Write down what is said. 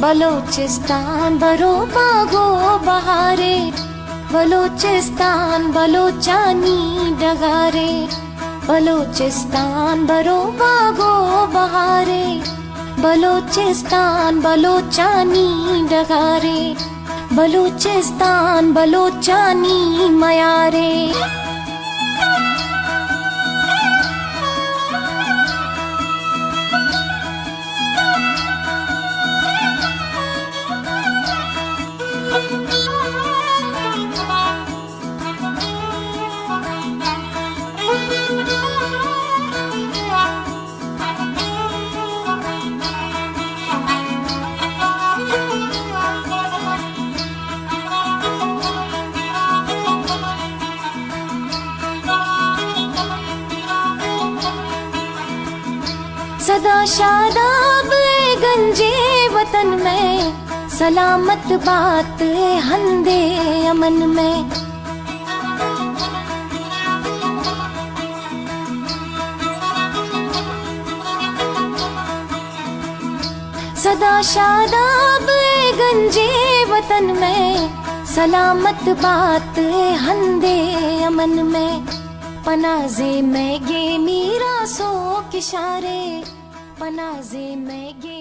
बलोचिस्तान बरो बागो बहारे, बलोचिस्तान बलोचानी डगारे, बलोचिस्तान बरो बागो बहारे, बलोचिस्तान बलोचानी डगारे, बलूचिस्तान बलोचानी मयारे। सदा शादाब गंजे वतन में, सलामत बात हंदे अमन में। सदा शादाब गंजे वतन में, सलामत बात हंदे अमन में। पनाजे में गे मीरा सो किशारे, पनाजे में गे